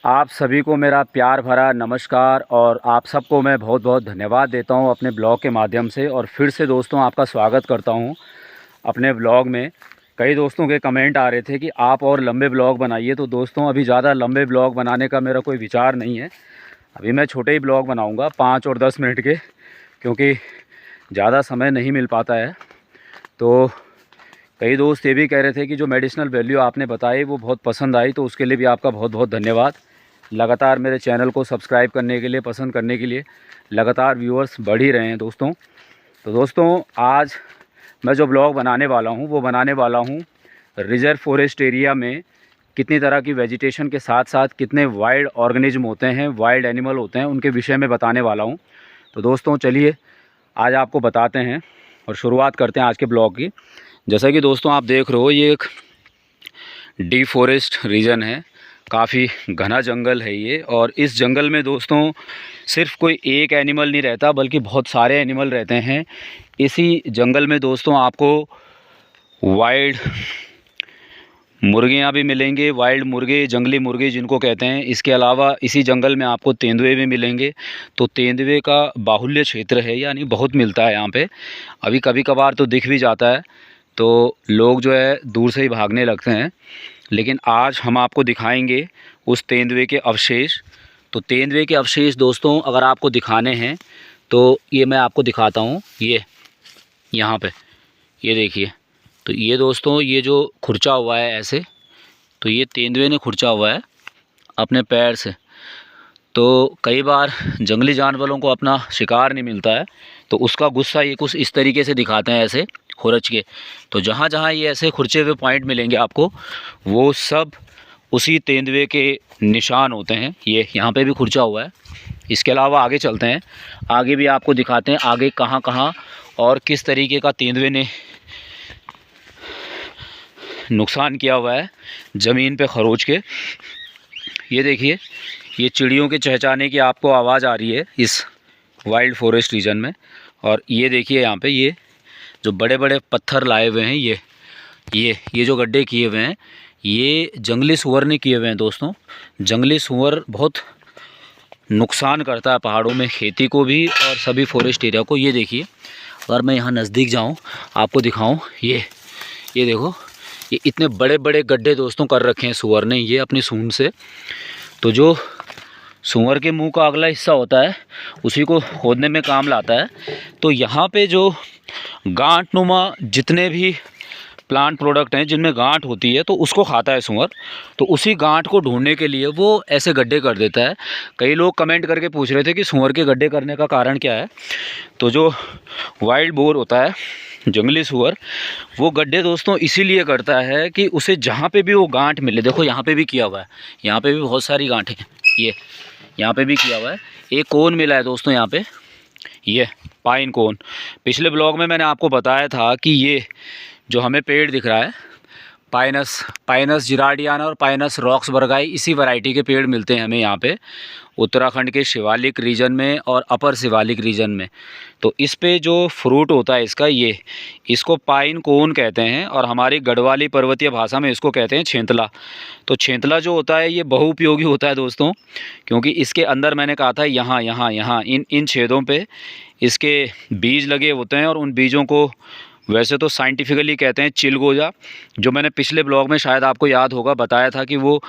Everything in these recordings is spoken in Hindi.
आप सभी को मेरा प्यार भरा नमस्कार और आप सबको मैं बहुत बहुत धन्यवाद देता हूं अपने ब्लॉग के माध्यम से। और फिर से दोस्तों आपका स्वागत करता हूं अपने ब्लॉग में। कई दोस्तों के कमेंट आ रहे थे कि आप और लंबे ब्लॉग बनाइए, तो दोस्तों अभी ज़्यादा लंबे ब्लॉग बनाने का मेरा कोई विचार नहीं है। अभी मैं छोटे ही ब्लॉग बनाऊँगा 5 और 10 मिनट के, क्योंकि ज़्यादा समय नहीं मिल पाता है। तो कई दोस्त ये भी कह रहे थे कि जो मेडिसिनल वैल्यू आपने बताई वो बहुत पसंद आई, तो उसके लिए भी आपका बहुत बहुत धन्यवाद। लगातार मेरे चैनल को सब्सक्राइब करने के लिए, पसंद करने के लिए, लगातार व्यूअर्स बढ़ ही रहे हैं दोस्तों। तो दोस्तों आज मैं जो ब्लॉग बनाने वाला हूँ वो बनाने वाला हूँ रिजर्व फॉरेस्ट एरिया में कितनी तरह की वेजिटेशन के साथ साथ कितने वाइल्ड ऑर्गेनिज्म होते हैं, वाइल्ड एनिमल होते हैं, उनके विषय में बताने वाला हूँ। तो दोस्तों चलिए आज आपको बताते हैं और शुरुआत करते हैं आज के ब्लॉग की। जैसा कि दोस्तों आप देख रहे हो, ये एक डीप फॉरेस्ट रीजन है, काफ़ी घना जंगल है ये। और इस जंगल में दोस्तों सिर्फ कोई एक एनिमल नहीं रहता, बल्कि बहुत सारे एनिमल रहते हैं इसी जंगल में। दोस्तों आपको वाइल्ड मुर्गियाँ भी मिलेंगे, वाइल्ड मुर्गे, जंगली मुर्गे जिनको कहते हैं। इसके अलावा इसी जंगल में आपको तेंदुए भी मिलेंगे। तो तेंदुए का बाहुल्य क्षेत्र है, यानी बहुत मिलता है यहाँ पे। अभी कभी कभार तो दिख भी जाता है, तो लोग जो है दूर से ही भागने लगते हैं। लेकिन आज हम आपको दिखाएंगे उस तेंदुए के अवशेष। तो तेंदुए के अवशेष दोस्तों अगर आपको दिखाने हैं तो ये मैं आपको दिखाता हूँ। ये यहाँ पे ये देखिए, तो ये दोस्तों ये जो खुरचा हुआ है ऐसे, तो ये तेंदुए ने खुरचा हुआ है अपने पैर से। तो कई बार जंगली जानवरों को अपना शिकार नहीं मिलता है, तो उसका गुस्सा ये कुछ इस तरीके से दिखाते हैं ऐसे खुरच के। तो जहाँ जहाँ ये ऐसे खुरचे हुए पॉइंट मिलेंगे आपको, वो सब उसी तेंदुए के निशान होते हैं। ये यहाँ पे भी खुरचा हुआ है। इसके अलावा आगे चलते हैं, आगे भी आपको दिखाते हैं आगे कहाँ कहाँ और किस तरीके का तेंदुए ने नुकसान किया हुआ है ज़मीन पे खरोच के। ये देखिए, ये चिड़ियों के चहचहाने की आपको आवाज़ आ रही है इस वाइल्ड फॉरेस्ट रीजन में। और ये देखिए यहाँ पे ये जो बड़े बड़े पत्थर लाए हुए हैं, ये जो गड्ढे किए हुए हैं, ये जंगली सूअर ने किए हुए हैं दोस्तों। जंगली सूअर बहुत नुकसान करता है पहाड़ों में, खेती को भी और सभी फॉरेस्ट एरिया को। ये देखिए, अगर मैं यहाँ नज़दीक जाऊँ आपको दिखाऊँ, ये देखो, ये इतने बड़े बड़े गड्ढे दोस्तों कर रखे हैं सूअर ने ये अपनी सूंड से। तो जो सूअर के मुंह का अगला हिस्सा होता है उसी को खोदने में काम लाता है। तो यहाँ पे जो गांठ नुमा जितने भी प्लांट प्रोडक्ट हैं जिनमें गांठ होती है, तो उसको खाता है सूअर। तो उसी गांठ को ढूंढने के लिए वो ऐसे गड्ढे कर देता है। कई लोग कमेंट करके पूछ रहे थे कि सूअर के गड्ढे करने का कारण क्या है। तो जो वाइल्ड बोर होता है, जंगली सूअर, वो गड्ढे दोस्तों इसीलिए करता है कि उसे जहाँ पे भी वो गांठ मिले। देखो यहाँ पे भी किया हुआ है, यहाँ पे भी बहुत सारी गांठें, ये यहाँ पे भी किया हुआ है। एक कोन मिला है दोस्तों यहाँ पे, ये पाइन कोन। पिछले ब्लॉग में मैंने आपको बताया था कि ये जो हमें पेड़ दिख रहा है पाइनस जिराडियाना और पाइनस रॉक्सबर्गाई, इसी वैरायटी के पेड़ मिलते हैं हमें यहाँ पे उत्तराखंड के शिवालिक रीजन में और अपर शिवालिक रीजन में। तो इस पे जो फ्रूट होता है इसका, ये इसको पाइन कोन कहते हैं और हमारी गढ़वाली पर्वतीय भाषा में इसको कहते हैं छेंतला। तो छेंतला जो होता है ये बहुउपयोगी होता है दोस्तों, क्योंकि इसके अंदर मैंने कहा था यहाँ इन छेदों पे इसके बीज लगे होते हैं। और उन बीजों को वैसे तो साइंटिफिकली कहते हैं चिलगोजा, जो मैंने पिछले ब्लॉग में शायद आपको याद होगा बताया था कि वो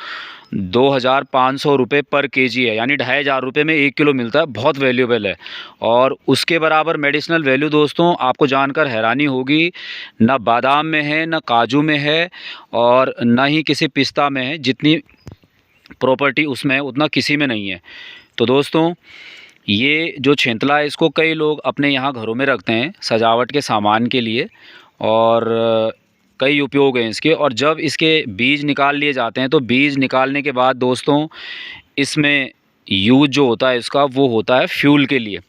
2500 रुपये पर केजी है, यानी 2500 रुपये में 1 किलो मिलता है। बहुत वैल्यूएबल है। और उसके बराबर मेडिसिनल वैल्यू दोस्तों आपको जानकर हैरानी होगी, ना बादाम में है, ना काजू में है, और ना ही किसी पिस्ता में है। जितनी प्रॉपर्टी उसमें है उतना किसी में नहीं है। तो दोस्तों ये जो छेंतला है इसको कई लोग अपने यहाँ घरों में रखते हैं सजावट के सामान के लिए, और कई उपयोग हैं इसके। और जब इसके बीज निकाल लिए जाते हैं तो बीज निकालने के बाद दोस्तों इसमें यूज जो होता है इसका, वो होता है फ्यूल के लिए,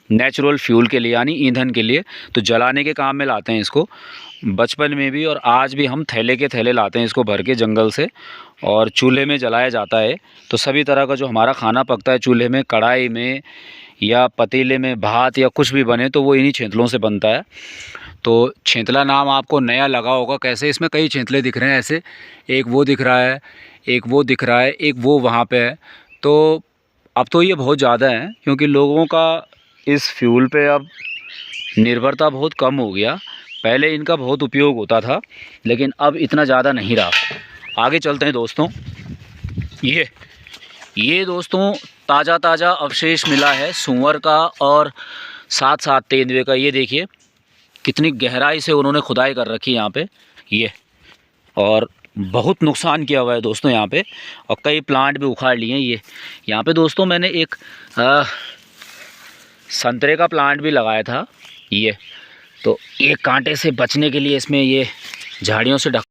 नेचुरल फ्यूल के लिए, यानी ईंधन के लिए। तो जलाने के काम में लाते हैं इसको। बचपन में भी और आज भी हम थैले के थैले लाते हैं इसको भर के जंगल से, और चूल्हे में जलाया जाता है। तो सभी तरह का जो हमारा खाना पकता है चूल्हे में, कढ़ाई में या पतीले में, भात या कुछ भी बने, तो वो इन्हीं छेंतलों से बनता है। तो छेंतला नाम आपको नया लगा होगा कैसे, इसमें कई छेंतले दिख रहे हैं ऐसे, एक वो दिख रहा है, एक वो दिख रहा है, एक वो वहाँ पे है। तो अब तो ये बहुत ज़्यादा है, क्योंकि लोगों का इस फ्यूल पे अब निर्भरता बहुत कम हो गया। पहले इनका बहुत उपयोग होता था, लेकिन अब इतना ज़्यादा नहीं रहा। आगे चलते हैं दोस्तों। ये दोस्तों ताज़ा ताज़ा अवशेष मिला है सूअर का और साथ साथ तेंदुए का। ये देखिए कितनी गहराई से उन्होंने खुदाई कर रखी है यहाँ पे ये, और बहुत नुकसान किया हुआ है दोस्तों यहाँ पे, और कई प्लांट भी उखाड़ लिए हैं। ये यहाँ पे दोस्तों मैंने एक संतरे का प्लांट भी लगाया था। ये तो एक कांटे से बचने के लिए इसमें ये झाड़ियों से ढक